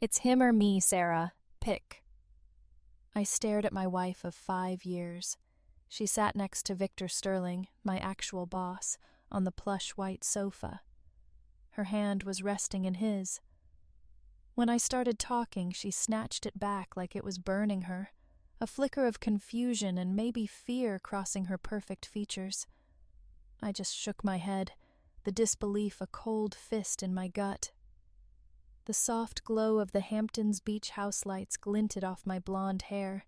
It's him or me, Sarah. Pick. I stared at my wife of 5 years. She sat next to Victor Sterling, my actual boss, on the plush white sofa. Her hand was resting in his. When I started talking, she snatched it back like it was burning her, a flicker of confusion and maybe fear crossing her perfect features. I just shook my head, the disbelief a cold fist in my gut. The soft glow of the Hamptons beach house lights glinted off my blonde hair,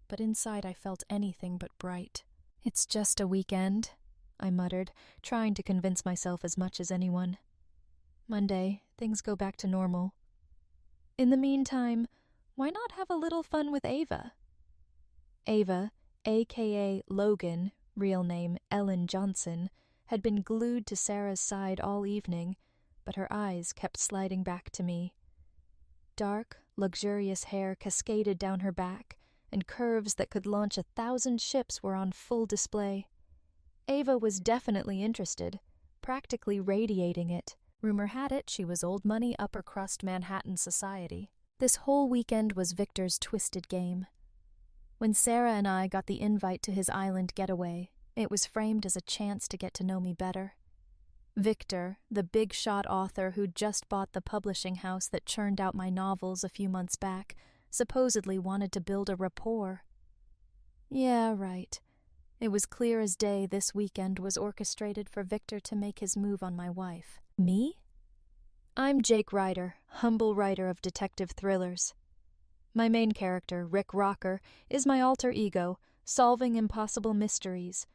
but inside I felt anything but bright. "It's just a weekend," I muttered, trying to convince myself as much as anyone. "Monday, things go back to normal. In the meantime, why not have a little fun with Ava?" Ava, a.k.a. Logan, real name Ellen Johnson, had been glued to Sarah's side all evening, but her eyes kept sliding back to me. Dark, luxurious hair cascaded down her back, and curves that could launch 1,000 ships were on full display. Ava was definitely interested, practically radiating it. Rumor had it she was old money upper-crust Manhattan society. This whole weekend was Victor's twisted game. When Sarah and I got the invite to his island getaway, it was framed as a chance to get to know me better. Victor, the big-shot author who'd just bought the publishing house that churned out my novels a few months back, supposedly wanted to build a rapport. Yeah, right. It was clear as day this weekend was orchestrated for Victor to make his move on my wife. Me? I'm Jake Ryder, humble writer of detective thrillers. My main character, Rick Rocker, is my alter ego, solving impossible mysteries,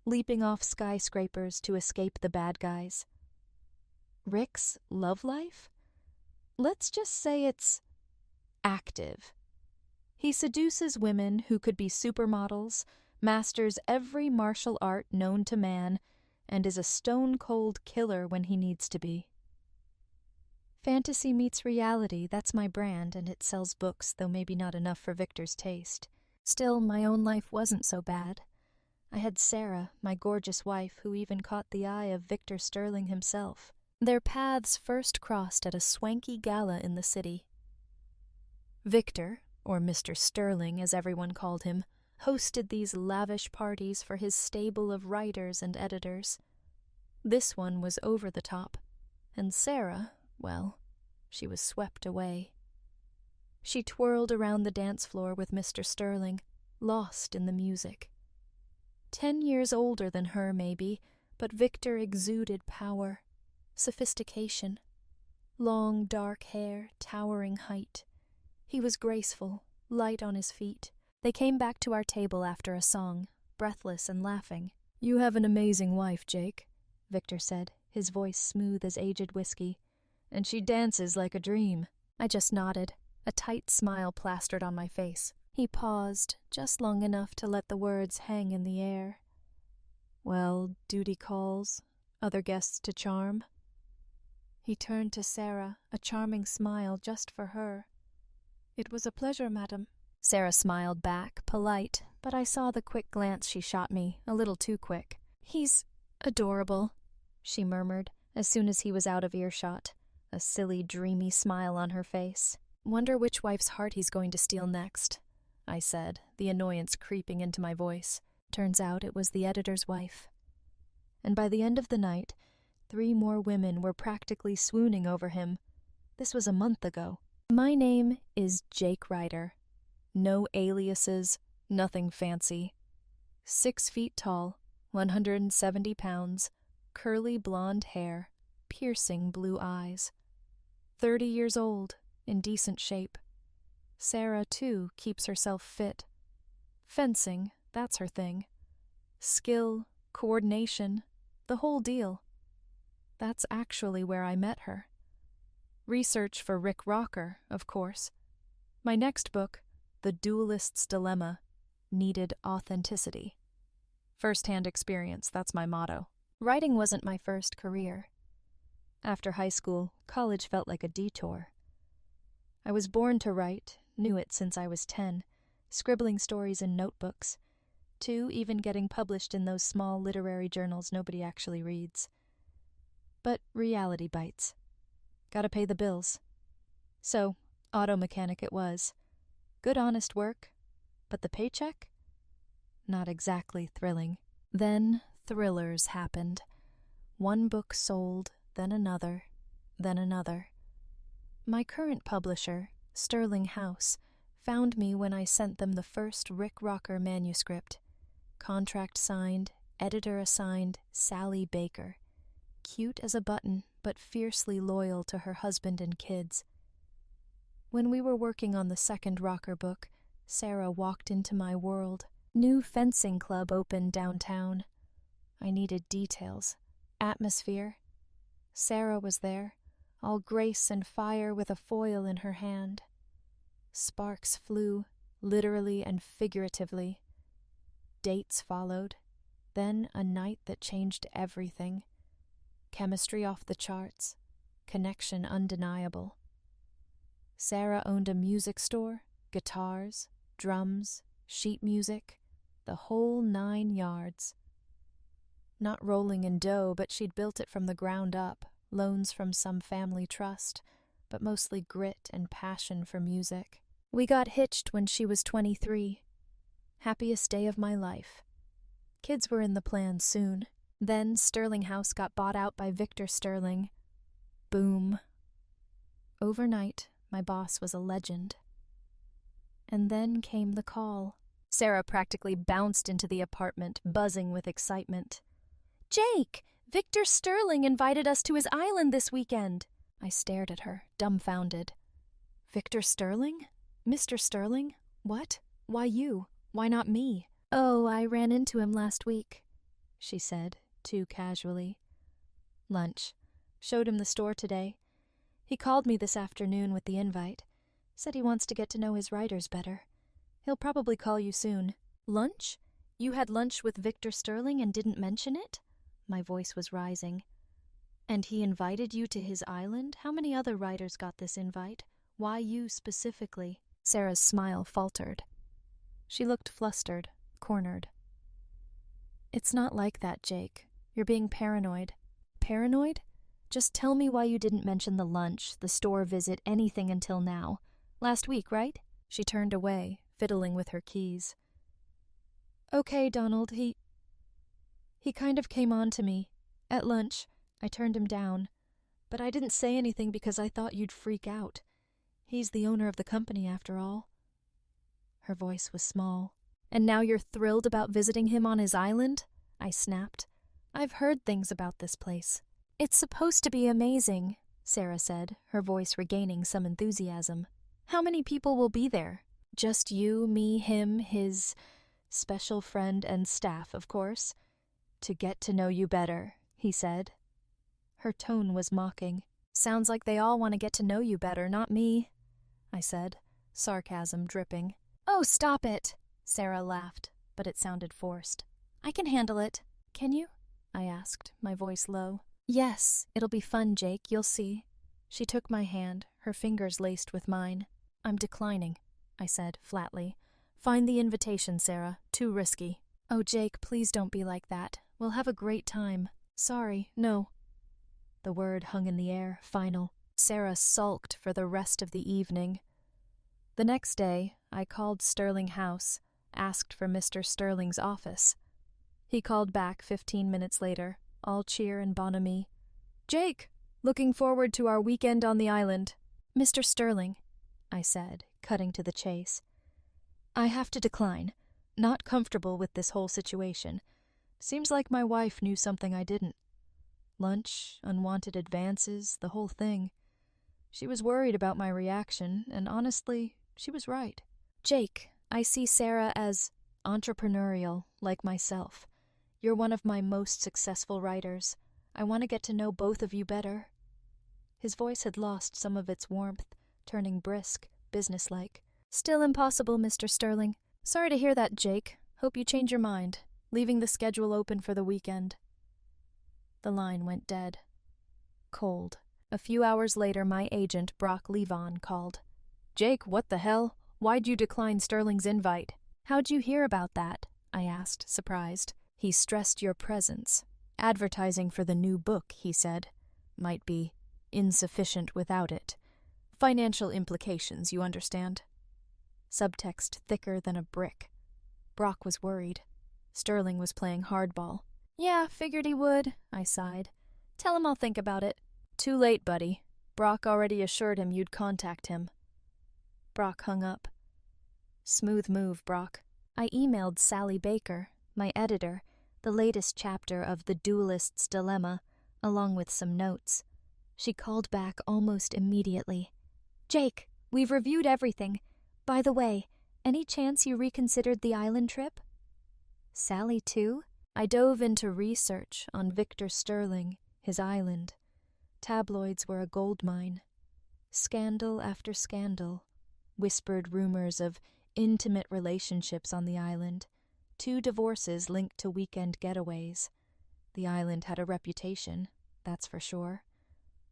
leaping off skyscrapers to escape the bad guys. Rick's love life? Let's just say it's active. He seduces women who could be supermodels, masters every martial art known to man, and is a stone-cold killer when he needs to be. Fantasy meets reality, that's my brand, and it sells books, though maybe not enough for Victor's taste. Still, my own life wasn't so bad. I had Sarah, my gorgeous wife, who even caught the eye of Victor Sterling himself. Their paths first crossed at a swanky gala in the city. Victor, or Mr. Sterling as everyone called him, hosted these lavish parties for his stable of writers and editors. This one was over the top, and Sarah, well, she was swept away. She twirled around the dance floor with Mr. Sterling, lost in the music. 10 years older than her, maybe, but Victor exuded power, sophistication. Long, dark hair, towering height. He was graceful, light on his feet. They came back to our table after a song, breathless and laughing. "You have an amazing wife, Jake," Victor said, his voice smooth as aged whiskey. "And she dances like a dream." I just nodded, a tight smile plastered on my face. He paused, just long enough to let the words hang in the air. "Well, duty calls. Other guests to charm?" He turned to Sarah, a charming smile just for her. "It was a pleasure, madam." Sarah smiled back, polite, but I saw the quick glance she shot me, a little too quick. "He's adorable," she murmured, as soon as he was out of earshot, a silly, dreamy smile on her face. "Wonder which wife's heart he's going to steal next," I said, the annoyance creeping into my voice. Turns out it was the editor's wife. And by the end of the night, 3 more women were practically swooning over him. This was a month ago. My name is Jake Ryder. No aliases, nothing fancy. 6 feet tall, 170 pounds, curly blonde hair, piercing blue eyes. 30 years old, in decent shape. Sarah, too, keeps herself fit. Fencing, that's her thing. Skill, coordination, the whole deal. That's actually where I met her. Research for Rick Rocker, of course. My next book, The Duelist's Dilemma, needed authenticity. First-hand experience, that's my motto. Writing wasn't my first career. After high school, college felt like a detour. I was born to write, knew it since I was 10, scribbling stories in notebooks, 2 even getting published in those small literary journals nobody actually reads. But reality bites. Gotta pay the bills. So, Auto mechanic it was. Good honest work, but the paycheck? Not exactly thrilling. Then thrillers happened. One book sold, then another, then another. My current publisher, Sterling House, found me when I sent them the first Rick Rocker manuscript. Contract signed, editor assigned, Sally Baker. Cute as a button, but fiercely loyal to her husband and kids. When we were working on the second Rocker book, Sarah walked into my world. New fencing club opened downtown. I needed details. Atmosphere. Sarah was there, all grace and fire with a foil in her hand. Sparks flew, literally and figuratively. Dates followed, then a night that changed everything. Chemistry off the charts, connection undeniable. Sarah owned a music store, guitars, drums, sheet music, the whole 9 yards. Not rolling in dough, but she'd built it from the ground up, loans from some family trust, but mostly grit and passion for music. We got hitched when she was 23. Happiest day of my life. Kids were in the plans soon. Then Sterling House got bought out by Victor Sterling. Boom. Overnight, my boss was a legend. And then came the call. Sarah practically bounced into the apartment, buzzing with excitement. "Jake! Victor Sterling invited us to his island this weekend." I stared at her, dumbfounded. "Victor Sterling? Mr. Sterling? What? Why you? Why not me?" "Oh, I ran into him last week," she said, too casually. "Lunch. Showed him the store today. He called me this afternoon with the invite. Said he wants to get to know his writers better. He'll probably call you soon." "Lunch? You had lunch with Victor Sterling and didn't mention it?" My voice was rising. "And he invited you to his island? How many other writers got this invite? Why you specifically?" Sarah's smile faltered. She looked flustered, cornered. "It's not like that, Jake. You're being paranoid." "Paranoid? Just tell me why you didn't mention the lunch, the store visit, anything until now. Last week, right?" She turned away, fiddling with her keys. "Okay, Donald, he kind of came on to me. At lunch, I turned him down. But I didn't say anything because I thought you'd freak out. He's the owner of the company, after all." Her voice was small. "And now you're thrilled about visiting him on his island?" I snapped. "I've heard things about this place." "It's supposed to be amazing," Sarah said, her voice regaining some enthusiasm. "How many people will be there?" "Just you, me, him, his special friend and staff, of course. To get to know you better," he said. Her tone was mocking. "Sounds like they all want to get to know you better, not me," I said, sarcasm dripping. "Oh, stop it," Sarah laughed, but it sounded forced. "I can handle it." "Can you?" I asked, my voice low. "Yes, it'll be fun, Jake, you'll see." She took my hand, her fingers laced with mine. "I'm declining," I said, flatly. "Find the invitation, Sarah. Too risky." "Oh, Jake, please don't be like that. We'll have a great time." "Sorry, no." The word hung in the air, final. Sarah sulked for the rest of the evening. The next day, I called Sterling House, asked for Mr. Sterling's office. He called back 15 minutes later, all cheer and bonhomie. "Jake, looking forward to our weekend on the island." "Mr. Sterling," I said, cutting to the chase. "I have to decline. Not comfortable with this whole situation. Seems like my wife knew something I didn't. Lunch, unwanted advances, the whole thing. She was worried about my reaction, and honestly, she was right." "Jake, I see Sarah as entrepreneurial, like myself. You're one of my most successful writers. I want to get to know both of you better." His voice had lost some of its warmth, turning brisk, businesslike. "Still impossible, Mr. Sterling. Sorry to hear that, Jake. Hope you change your mind. Leaving the schedule open for the weekend." The line went dead. Cold. A few hours later, my agent, Brock Levon, called. "Jake, what the hell? Why'd you decline Sterling's invite?" "How'd you hear about that?" I asked, surprised. "He stressed your presence. Advertising for the new book," he said. "Might be insufficient without it. Financial implications, you understand. Subtext thicker than a brick. Brock was worried. Sterling was playing hardball. Yeah, figured he would, I sighed. Tell him I'll think about it. Too late, buddy. Brock already assured him you'd contact him. Brock hung up. Smooth move, Brock. I emailed Sally Baker, my editor, the latest chapter of The Duelist's Dilemma, along with some notes. She called back almost immediately. Jake, we've reviewed everything. By the way, any chance you reconsidered the island trip? Sally, too? I dove into research on Victor Sterling, his island. Tabloids were a goldmine. Scandal after scandal. Whispered rumors of intimate relationships on the island. 2 divorces linked to weekend getaways. The island had a reputation, that's for sure.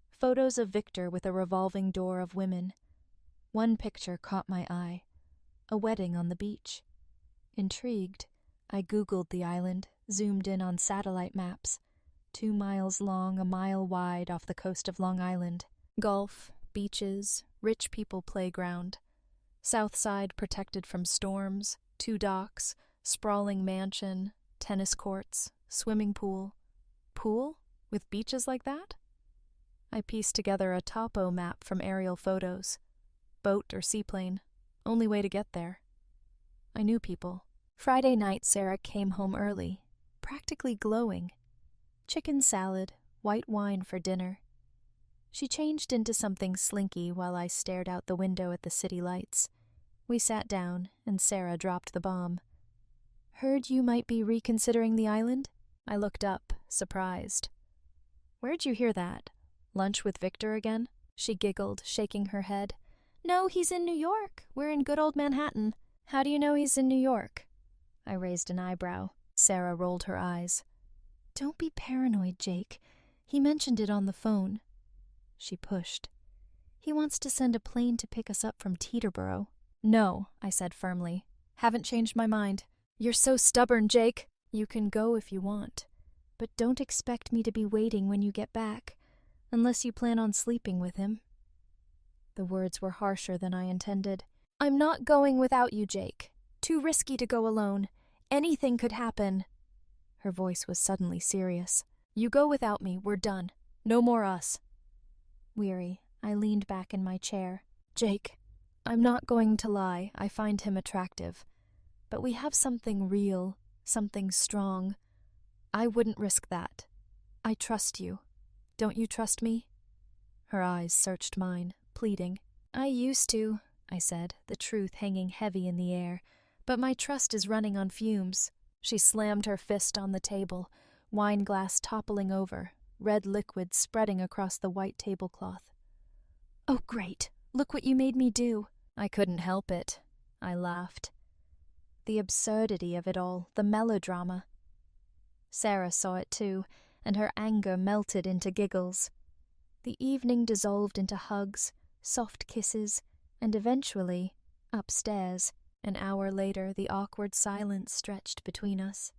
Photos of Victor with a revolving door of women. One picture caught my eye. A wedding on the beach. Intrigued, I Googled the island, zoomed in on satellite maps. 2 miles long, a mile wide off the coast of Long Island. Golf, beaches, rich people playground. South side protected from storms, 2 docks, sprawling mansion, tennis courts, swimming pool. Pool? With beaches like that? I pieced together a topo map from aerial photos. Boat or seaplane. Only way to get there. I knew people. Friday night, Sarah came home early, practically glowing. Chicken salad, white wine for dinner. She changed into something slinky while I stared out the window at the city lights. We sat down, and Sarah dropped the bomb. Heard you might be reconsidering the island? I looked up, surprised. Where'd you hear that? Lunch with Victor again? She giggled, shaking her head. No, he's in New York. We're in good old Manhattan. How do you know he's in New York? I raised an eyebrow. Sarah rolled her eyes. Don't be paranoid, Jake. He mentioned it on the phone. She pushed. He wants to send a plane to pick us up from Teterboro. No, I said firmly. Haven't changed my mind. You're so stubborn, Jake. You can go if you want. But don't expect me to be waiting when you get back, unless you plan on sleeping with him. The words were harsher than I intended. I'm not going without you, Jake. Too risky to go alone. Anything could happen. Her voice was suddenly serious. You go without me, we're done. No more us. Weary, I leaned back in my chair. Jake, I'm not going to lie, I find him attractive. But we have something real, something strong. I wouldn't risk that. I trust you. Don't you trust me? Her eyes searched mine, pleading. I used to, I said, the truth hanging heavy in the air. But my trust is running on fumes. She slammed her fist on the table, wine glass toppling over, red liquid spreading across the white tablecloth. Oh, great. Look what you made me do. I couldn't help it. I laughed. The absurdity of it all, the melodrama. Sarah saw it too, and her anger melted into giggles. The evening dissolved into hugs, soft kisses, and eventually, upstairs, an hour later, the awkward silence stretched between us.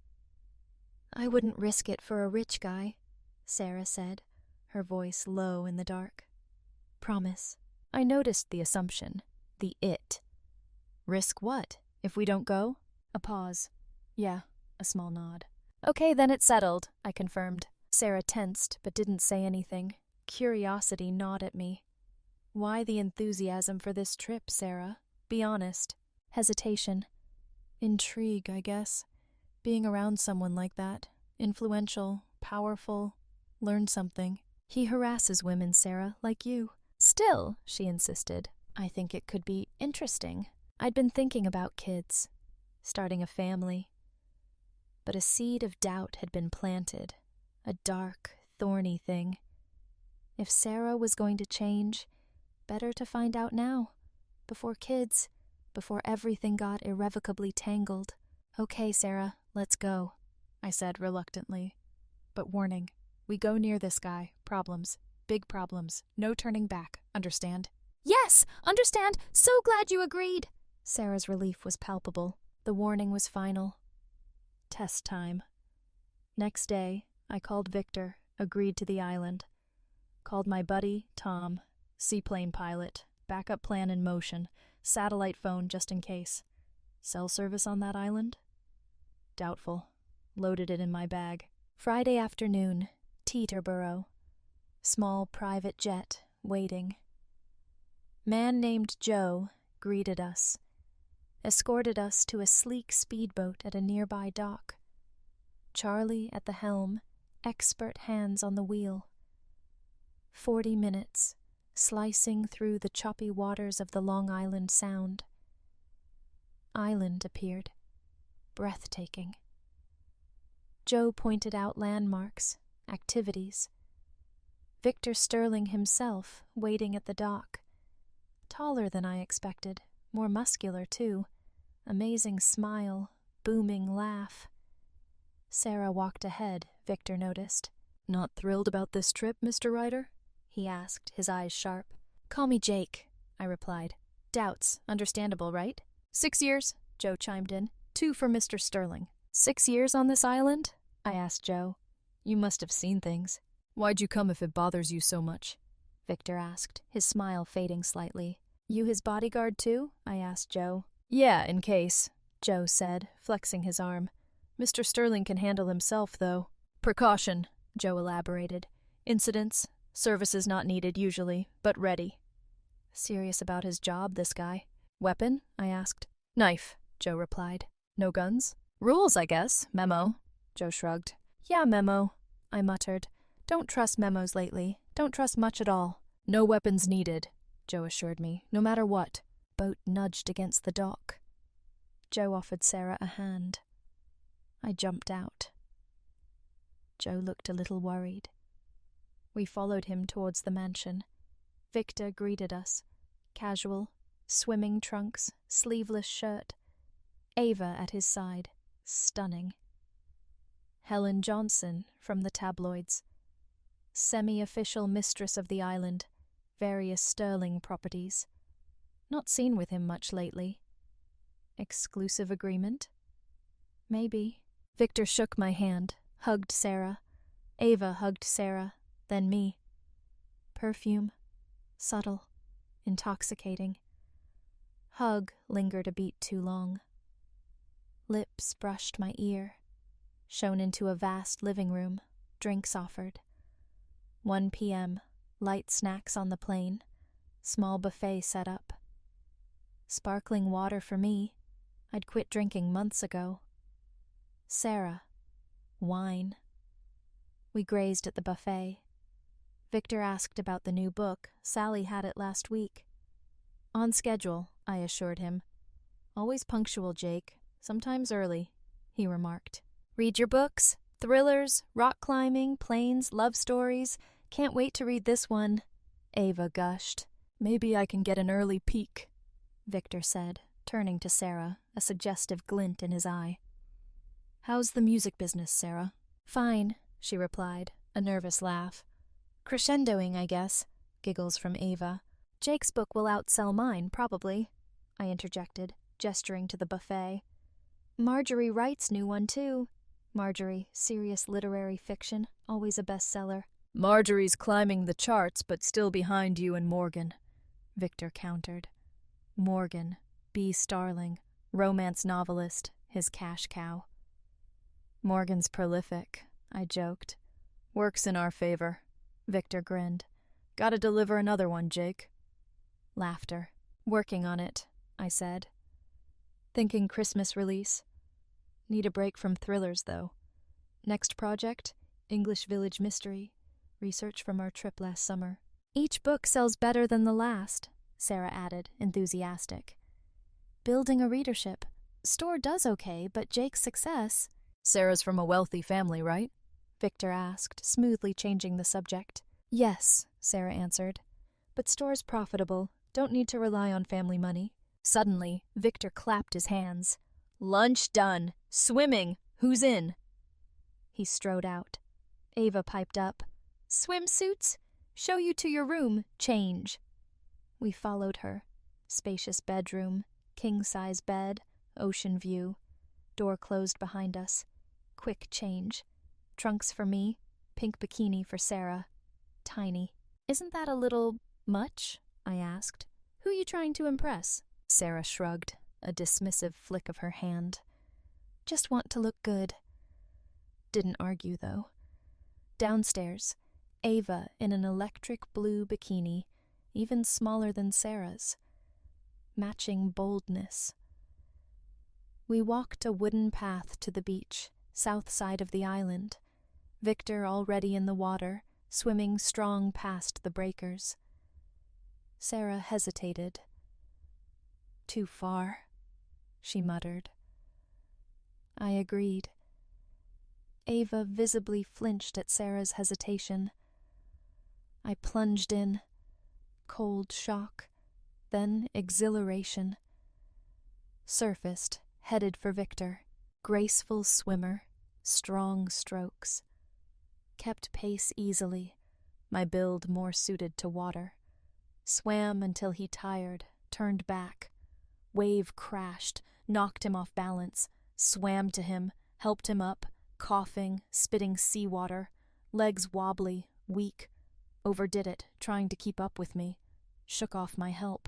I wouldn't risk it for a rich guy, Sarah said, her voice low in the dark. Promise. I noticed the assumption, the it. Risk what? If we don't go? A pause. Yeah, a small nod. Okay, then it's settled, I confirmed. Sarah tensed, but didn't say anything. Curiosity gnawed at me. Why the enthusiasm for this trip, Sarah? Be honest. Hesitation. Intrigue, I guess. Being around someone like that. Influential, powerful. Learn something. He harasses women, Sarah, like you. Still, she insisted, I think it could be interesting. I'd been thinking about kids. Starting a family. But a seed of doubt had been planted. A dark, thorny thing. If Sarah was going to change, better to find out now. Before kids. Before everything got irrevocably tangled. Okay, Sarah, let's go, I said reluctantly. But warning, we go near this guy. Problems. Big problems. No turning back. Understand? Yes, understand. So glad you agreed. Sarah's relief was palpable. The warning was final. Test time. Next day, I called Victor, agreed to the island. Called my buddy, Tom, seaplane pilot, backup plan in motion. Satellite phone just in case. Cell service on that island? Doubtful. Loaded it in my bag. Friday afternoon, Teterboro. Small private jet, waiting. Man named Joe greeted us, escorted us to a sleek speedboat at a nearby dock. Charlie at the helm, expert hands on the wheel. 40 minutes, slicing through the choppy waters of the Long Island Sound. Island appeared, breathtaking. Joe pointed out landmarks, activities. Victor Sterling himself, waiting at the dock. Taller than I expected, more muscular too. Amazing smile, booming laugh. Sarah walked ahead, Victor noticed. Not thrilled about this trip, Mr. Ryder? He asked, his eyes sharp. Call me Jake, I replied. Doubts, understandable, right? 6 years, Joe chimed in. 2 for Mr. Sterling. 6 years on this island? I asked Joe. You must have seen things. Why'd you come if it bothers you so much? Victor asked, his smile fading slightly. You his bodyguard too? I asked Joe. Yeah, in case, Joe said, flexing his arm. Mr. Sterling can handle himself, though. Precaution, Joe elaborated. Incidents, services not needed usually, but ready. Serious about his job, this guy. Weapon? I asked. Knife, Joe replied. No guns? Rules, I guess. Memo. Joe shrugged. Yeah, memo, I muttered. Don't trust memos lately. Don't trust much at all. No weapons needed, Joe assured me, no matter what. Boat nudged against the dock. Joe offered Sarah a hand. I jumped out. Joe looked a little worried. We followed him towards the mansion. Victor greeted us. Casual, swimming trunks, sleeveless shirt. Ava at his side, stunning. Helen Johnson from the tabloids. Semi-official mistress of the island, various Sterling properties. Not seen with him much lately. Exclusive agreement? Maybe. Victor shook my hand, hugged Sarah. Ava hugged Sarah, then me. Perfume. Subtle. Intoxicating. Hug lingered a beat too long. Lips brushed my ear. Shown into a vast living room, drinks offered. 1 p.m., light snacks on the plane, small buffet set up. Sparkling water for me. I'd quit drinking months ago. Sarah. Wine. We grazed at the buffet. Victor asked about the new book. Sally had it last week. On schedule, I assured him. Always punctual, Jake. Sometimes early, he remarked. Read your books? Thrillers, rock climbing, planes, love stories. Can't wait to read this one. Ava gushed. Maybe I can get an early peek, Victor said, turning to Sarah, a suggestive glint in his eye. How's the music business, Sarah? Fine, she replied, a nervous laugh. Crescendoing, I guess. Giggles from Ava. Jake's book will outsell mine, probably, I interjected, gesturing to the buffet. Marjorie Wright's new one, too. Marjorie, serious literary fiction, always a bestseller. Marjorie's climbing the charts, but still behind you and Morgan, Victor countered. Morgan, B. Starling, romance novelist, his cash cow. Morgan's prolific, I joked. Works in our favor, Victor grinned. Gotta deliver another one, Jake. Laughter. Working on it, I said. Thinking Christmas release. Need a break from thrillers, though. Next project, English Village Mystery. Research from our trip last summer. Each book sells better than the last, Sarah added, enthusiastic. Building a readership. Store does okay, but Jake's success... Sarah's from a wealthy family, right? Victor asked, smoothly changing the subject. Yes, Sarah answered. But store's profitable. Don't need to rely on family money. Suddenly, Victor clapped his hands. Lunch done. Swimming. Who's in? He strode out. Ava piped up. Swimsuits? Show you to your room. Change. We followed her. Spacious bedroom, king-size bed, ocean view. Door closed behind us. Quick change. Trunks for me, pink bikini for Sarah. Tiny. Isn't that a little much? I asked. Who you trying to impress? Sarah shrugged, a dismissive flick of her hand. Just want to look good. Didn't argue, though. Downstairs, Ava in an electric blue bikini, even smaller than Sarah's. Matching boldness. We walked a wooden path to the beach, south side of the island. Victor already in the water, swimming strong past the breakers. Sarah hesitated. Too far, she muttered. I agreed. Ava visibly flinched at Sarah's hesitation. I plunged in. Cold shock, then exhilaration. Surfaced, headed for Victor. Graceful swimmer, strong strokes. Kept pace easily, my build more suited to water. Swam until he tired, turned back. Wave crashed, knocked him off balance. Swam to him, helped him up, coughing, spitting seawater. Legs wobbly, weak. Overdid it, trying to keep up with me. Shook off my help.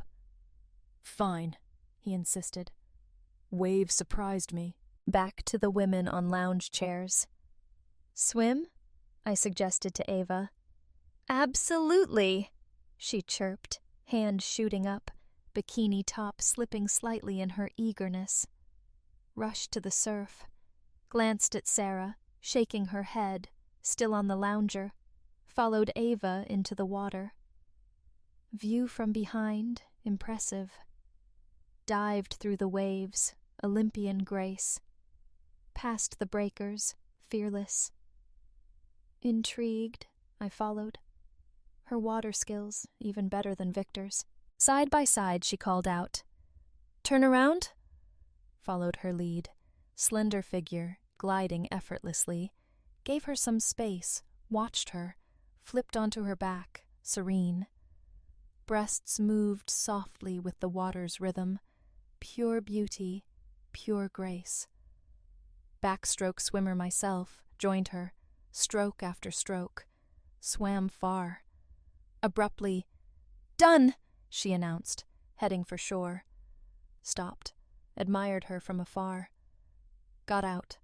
Fine, he insisted. Wave surprised me. Back to the women on lounge chairs. Swim? I suggested to Ava. Absolutely, she chirped, hand shooting up, bikini top slipping slightly in her eagerness. Rushed to the surf. Glanced at Sarah, shaking her head, still on the lounger. Followed Ava into the water. View from behind, impressive. Dived through the waves, Olympian grace. Past the breakers, fearless. Intrigued, I followed. Her water skills, even better than Victor's. Side by side, she called out. Turn around? Followed her lead. Slender figure, gliding effortlessly. Gave her some space, watched her. Flipped onto her back, serene. Breasts moved softly with the water's rhythm. Pure beauty, pure grace. Backstroke swimmer myself, joined her, stroke after stroke. Swam far. Abruptly, Done, she announced, heading for shore. Stopped, admired her from afar. Got out.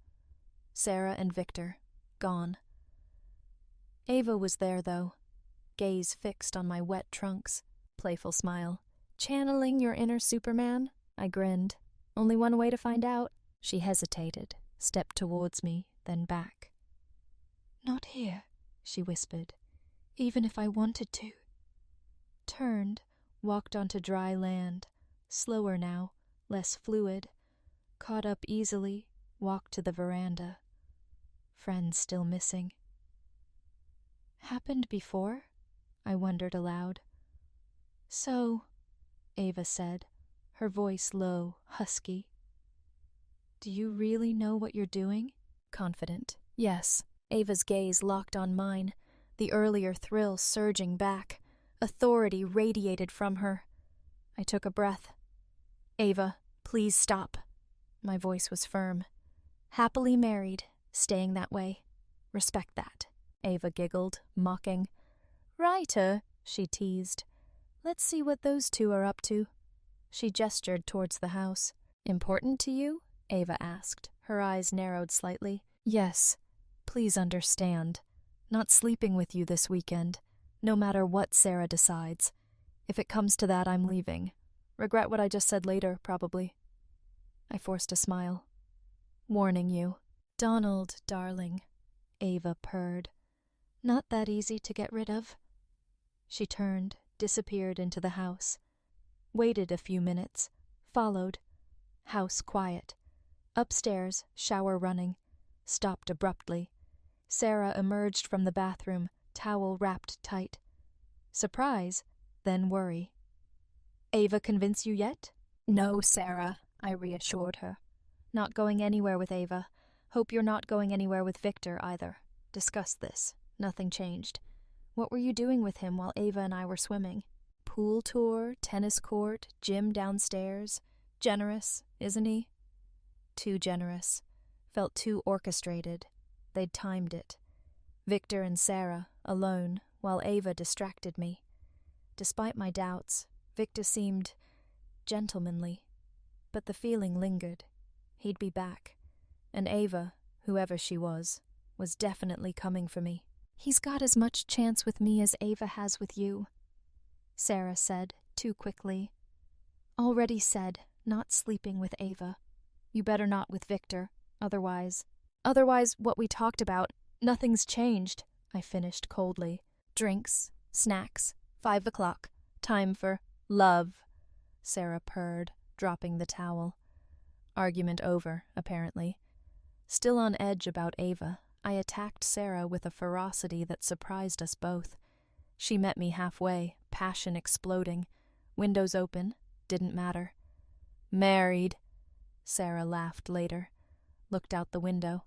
Sarah and Victor, gone. Ava was there, though, gaze fixed on my wet trunks, playful smile. Channeling your inner Superman? I grinned. Only one way to find out. She hesitated, stepped towards me, then back. Not here, she whispered, even if I wanted to. Turned, walked onto dry land, slower now, less fluid. Caught up easily, walked to the veranda. Friends still missing. Happened before? I wondered aloud. So, Ava said, her voice low, husky. Do you really know what you're doing? Confident. Yes. Ava's gaze locked on mine, the earlier thrill surging back. Authority radiated from her. I took a breath. Ava, please stop. My voice was firm. Happily married, staying that way. Respect that. Ava giggled, mocking. Righter, she teased. Let's see what those two are up to. She gestured towards the house. Important to you? Ava asked, her eyes narrowed slightly. Yes. Please understand. Not sleeping with you this weekend, no matter what Sarah decides. If it comes to that, I'm leaving. Regret what I just said later, probably. I forced a smile. Warning you. Donald, darling, Ava purred. Not that easy to get rid of. She turned, disappeared into the house. Waited a few minutes. Followed. House quiet. Upstairs, shower running. Stopped abruptly. Sarah emerged from the bathroom, towel wrapped tight. Surprise, then worry. Ava convince you yet? No, Sarah, I reassured her. Not going anywhere with Ava. Hope you're not going anywhere with Victor either. Discuss this. Nothing changed. What were you doing with him while Ava and I were swimming? Pool tour, tennis court, gym downstairs. Generous, isn't he? Too generous. Felt too orchestrated. They'd timed it. Victor and Sarah, alone, while Ava distracted me. Despite my doubts, Victor seemed gentlemanly, but the feeling lingered. He'd be back, and Ava, whoever she was definitely coming for me. "He's got as much chance with me as Ava has with you," Sarah said, too quickly. "Already said, not sleeping with Ava. You better not with Victor, otherwise what we talked about, nothing's changed," I finished coldly. "Drinks, snacks, 5 o'clock, time for love," Sarah purred, dropping the towel. Argument over, apparently. Still on edge about Ava, I attacked Sarah with a ferocity that surprised us both. She met me halfway, passion exploding. Windows open, didn't matter. "Married," Sarah laughed later. Looked out the window.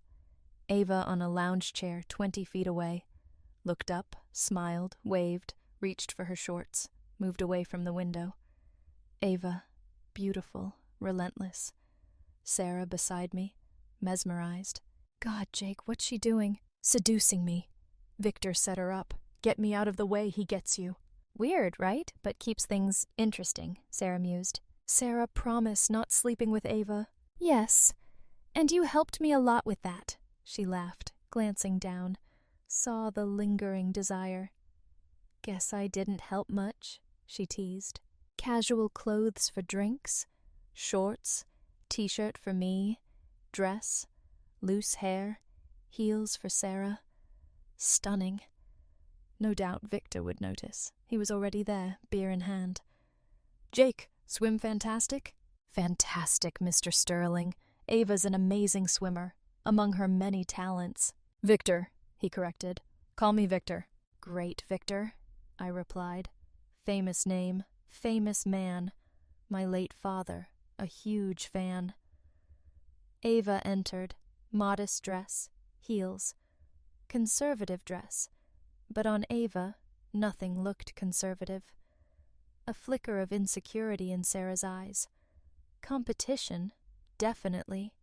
Ava on a lounge chair 20 feet away. Looked up, smiled, waved, reached for her shorts, moved away from the window. Ava, beautiful, relentless. Sarah beside me, mesmerized. "God, Jake, what's she doing?" "Seducing me. Victor set her up. Get me out of the way, he gets you." "Weird, right? But keeps things interesting," Sarah mused. "Sarah, promise not sleeping with Ava." "Yes, and you helped me a lot with that," she laughed, glancing down. Saw the lingering desire. "Guess I didn't help much," she teased. "Casual clothes for drinks, shorts, t-shirt for me, dress, loose hair, heels for Sarah. Stunning. No doubt Victor would notice. He was already there, beer in hand. "Jake, swim fantastic?" "Fantastic, Mr. Sterling. Ava's an amazing swimmer, among her many talents." "Victor," he corrected. "Call me Victor." "Great, Victor," I replied. Famous name, famous man. My late father, a huge fan. Ava entered, modest dress, heels. Conservative dress, but on Ava, nothing looked conservative. A flicker of insecurity in Sarah's eyes. Competition, definitely.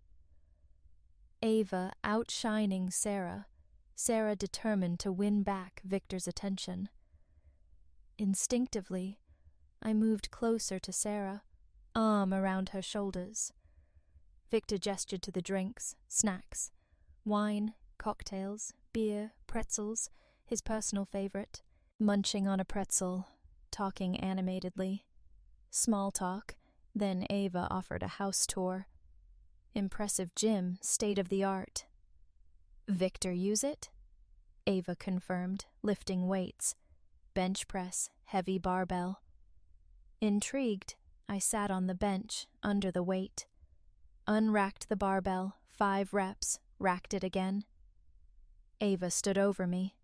Ava outshining Sarah, Sarah determined to win back Victor's attention. Instinctively, I moved closer to Sarah, arm around her shoulders. Victor gestured to the drinks, snacks, wine, cocktails, beer, pretzels, his personal favorite, munching on a pretzel, talking animatedly. Small talk, then Ava offered a house tour. Impressive gym, state-of-the-art. "Victor use it?" Ava confirmed, lifting weights. Bench press, heavy barbell. Intrigued, I sat on the bench, under the weight. Unracked the barbell, 5 reps, racked it again. Ava stood over me.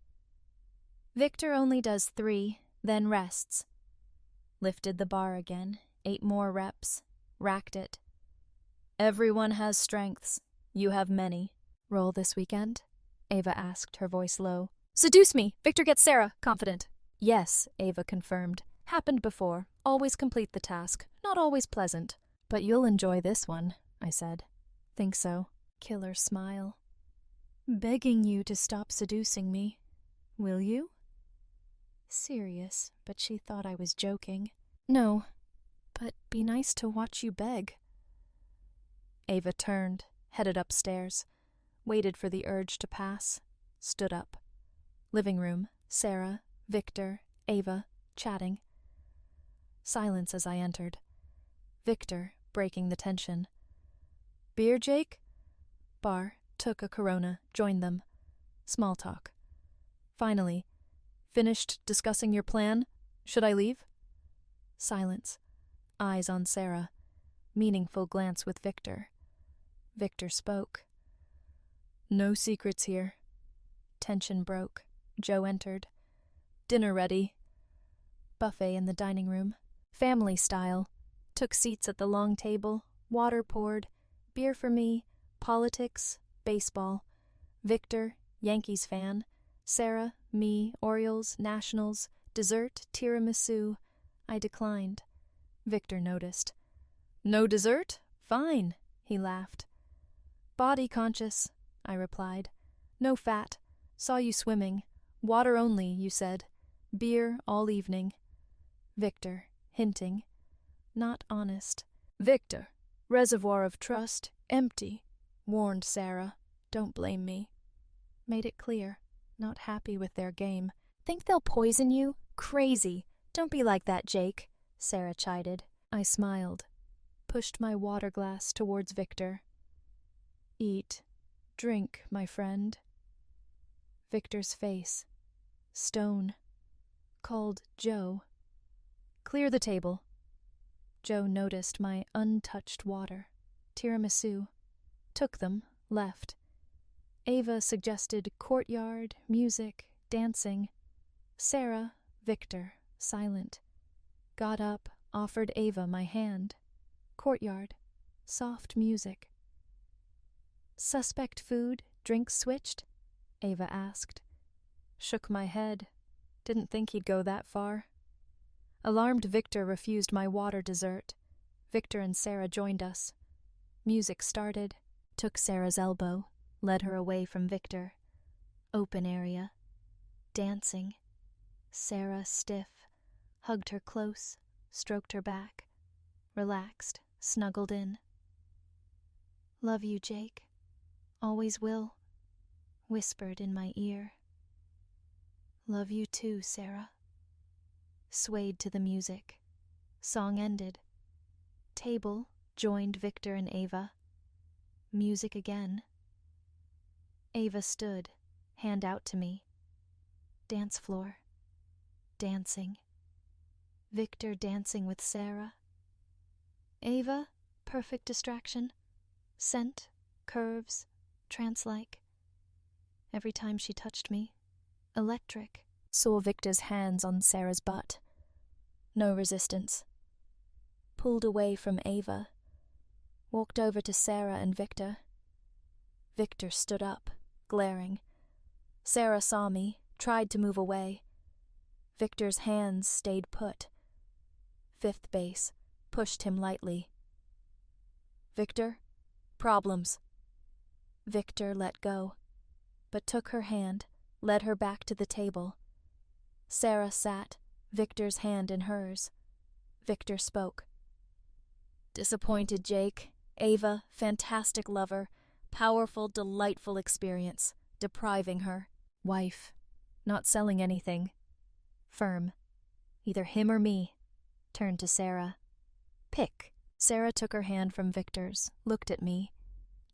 "Victor only does 3, then rests." Lifted the bar again, 8 more reps, racked it. "Everyone has strengths. You have many." "Roll this weekend?" Ava asked, her voice low. "Seduce me! Victor gets Sarah," confident. "Yes," Ava confirmed. "Happened before. Always complete the task. Not always pleasant. But you'll enjoy this one," I said. "Think so." Killer smile. "Begging you to stop seducing me. Will you?" Serious, but she thought I was joking. "No, but be nice to watch you beg." Ava turned, headed upstairs, waited for the urge to pass, stood up. Living room, Sarah, Victor, Ava, chatting. Silence as I entered. Victor, breaking the tension. "Beer, Jake?" Bar, took a Corona, joined them. Small talk. Finally, "Finished discussing your plan? Should I leave?" Silence. Eyes on Sarah. Meaningful glance with Victor. Victor spoke. "No secrets here." Tension broke. Joe entered. "Dinner ready." Buffet in the dining room. Family style. Took seats at the long table. Water poured. Beer for me. Politics. Baseball. Victor, Yankees fan. Sarah, me, Orioles, Nationals. Dessert, tiramisu. I declined. Victor noticed. "No dessert? Fine," he laughed. "Body conscious," I replied. "No fat. Saw you swimming. Water only, you said. Beer all evening." Victor, hinting. Not honest. "Victor, reservoir of trust, empty," warned Sarah. "Don't blame me." Made it clear, not happy with their game. "Think they'll poison you? Crazy. Don't be like that, Jake," Sarah chided. I smiled, pushed my water glass towards Victor. "Eat, drink, my friend." Victor's face, stone, called Joe. "Clear the table." Joe noticed my untouched water. Tiramisu. Took them, left. Ava suggested courtyard, music, dancing. Sarah, Victor, silent. Got up, offered Ava my hand. Courtyard, soft music. "Suspect food, drinks switched?" Ava asked. Shook my head. Didn't think he'd go that far. Alarmed Victor refused my water dessert. Victor and Sarah joined us. Music started. Took Sarah's elbow, led her away from Victor. Open area. Dancing. Sarah stiff. Hugged her close, stroked her back. Relaxed, snuggled in. "Love you, Jake. Always will," whispered in my ear. "Love you too, Sarah." Swayed to the music. Song ended. Table joined Victor and Ava. Music again. Ava stood, hand out to me. Dance floor. Dancing. Victor dancing with Sarah. Ava, perfect distraction. Scent, curves, trance-like. Every time she touched me, electric. Saw Victor's hands on Sarah's butt. No resistance. Pulled away from Ava. Walked over to Sarah and Victor. Victor stood up, glaring. Sarah saw me, tried to move away. Victor's hands stayed put. Fifth base, pushed him lightly. "Victor, problems." Victor let go, but took her hand, led her back to the table. Sarah sat, Victor's hand in hers. Victor spoke. "Disappointed, Jake. Ava, fantastic lover. Powerful, delightful experience. Depriving her. Wife. Not selling anything. Firm. Either him or me." Turned to Sarah. "Pick." Sarah took her hand from Victor's, looked at me.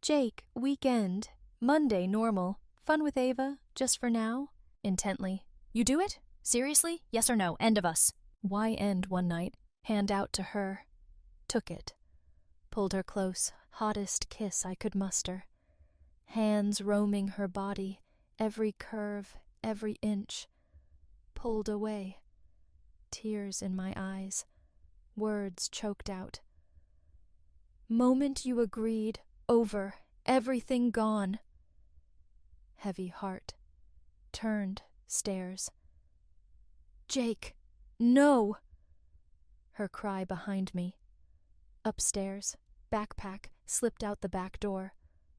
"Jake, weekend. Monday, normal. Fun with Ava, just for now?" Intently. "You do it? Seriously? Yes or no? End of us." Why end one night? Hand out to her. Took it. Pulled her close, hottest kiss I could muster. Hands roaming her body, every curve, every inch. Pulled away. Tears in my eyes. Words choked out. "Moment you agreed, over, everything gone." Heavy heart. Turned, stares. "Jake, no!" Her cry behind me. Upstairs, backpack, slipped out the back door.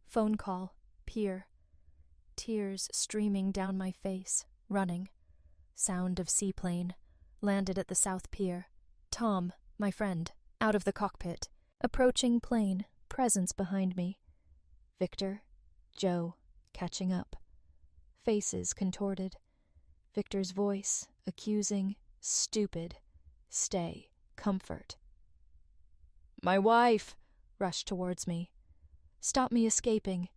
Phone call, pier. Tears streaming down my face, running. Sound of seaplane. Landed at the south pier. Tom, my friend, out of the cockpit. Approaching plane, presence behind me. Victor, Joe, catching up. Faces contorted. Victor's voice, accusing, stupid. Stay, comfort. "My wife!" rushed towards me. Stop me escaping.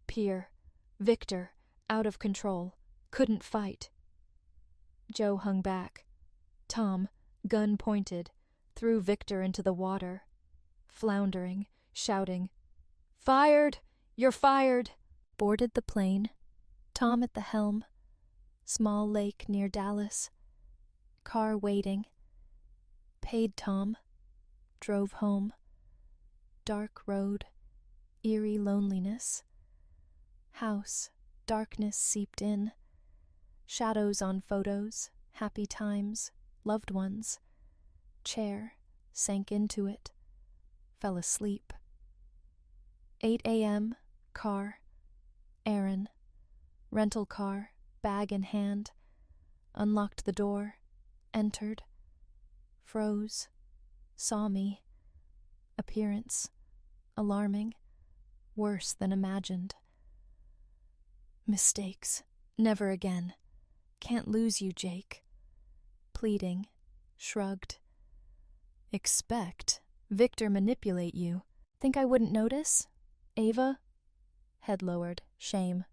Pier. Victor, out of control. Couldn't fight. Joe hung back. Tom, gun pointed, threw Victor into the water. Floundering, shouting, "Fired! You're fired!" Boarded the plane. Tom at the helm. Small lake near Dallas. Car waiting. Paid Tom. Drove home. Dark road. Eerie loneliness. House. Darkness seeped in. Shadows on photos. Happy times. Loved ones. Chair. Sank into it. Fell asleep. 8 a.m. Car. Aaron. Rental car. Bag in hand. Unlocked the door. Entered. Froze. Saw me. Appearance. Alarming. Worse than imagined. Mistakes. Never again. Can't lose you, Jake. Pleading. Shrugged. Expect Victor manipulate you. Think I wouldn't notice? Ava? Head lowered. Shame.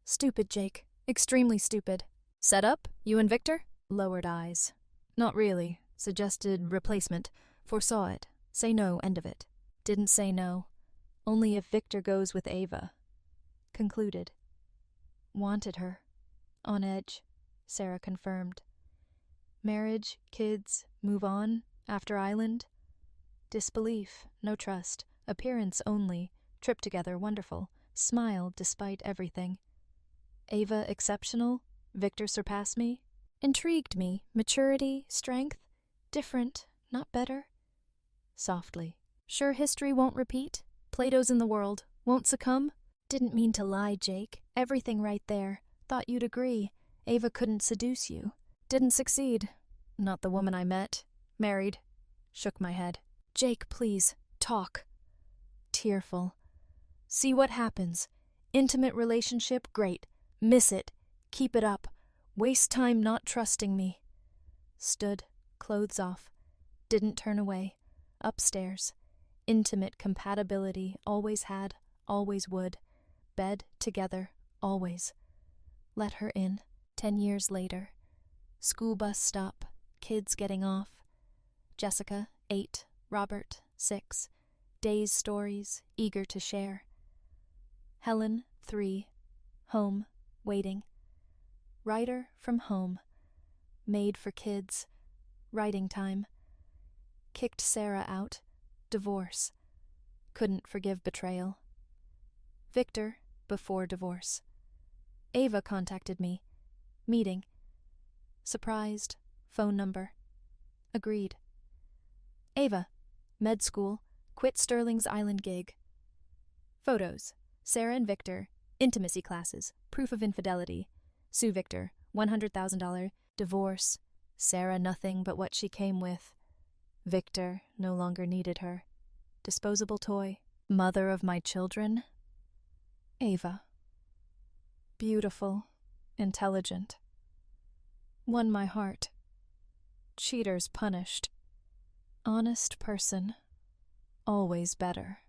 Stupid, Jake. Extremely stupid. Set up? You and Victor? Lowered eyes. Not really. Suggested replacement. Foresaw it. Say no, end of it. Didn't say no. Only if Victor goes with Ava. Concluded. Wanted her. On edge. Sarah confirmed. Marriage, kids, move on, after island. Disbelief, no trust, appearance only, trip together wonderful, smile despite everything. Ava exceptional, Victor surpass me. Intrigued me, maturity, strength, different, not better. Softly. Sure history won't repeat? Plato's in the world, won't succumb? Didn't mean to lie, Jake. Everything right there. Thought you'd agree. Ava couldn't seduce you. Didn't succeed. Not the woman I met. Married. Shook my head. Jake, please. Talk. Tearful. See what happens. Intimate relationship, great. Miss it. Keep it up. Waste time not trusting me. Stood, clothes off. Didn't turn away. Upstairs. Intimate compatibility, always had, always would. Bed together, always. Let her in. 10 years later. School bus stop. Kids getting off. Jessica, 8. Robert, 6. Days stories, eager to share. Helen, 3. Home, waiting. Writer from home. Made for kids. Writing time. Kicked Sarah out. Divorce. Couldn't forgive betrayal. Victor, before divorce. Ava contacted me. Meeting. Surprised. Phone number. Agreed. Ava. Med school. Quit Sterling's Island gig. Photos. Sarah and Victor. Intimacy classes. Proof of infidelity. Sue Victor. $100,000. Divorce. Sarah nothing but what she came with. Victor no longer needed her. Disposable toy. Mother of my children. Ava. Beautiful. Intelligent. Won my heart. Cheaters punished. Honest person. Always better.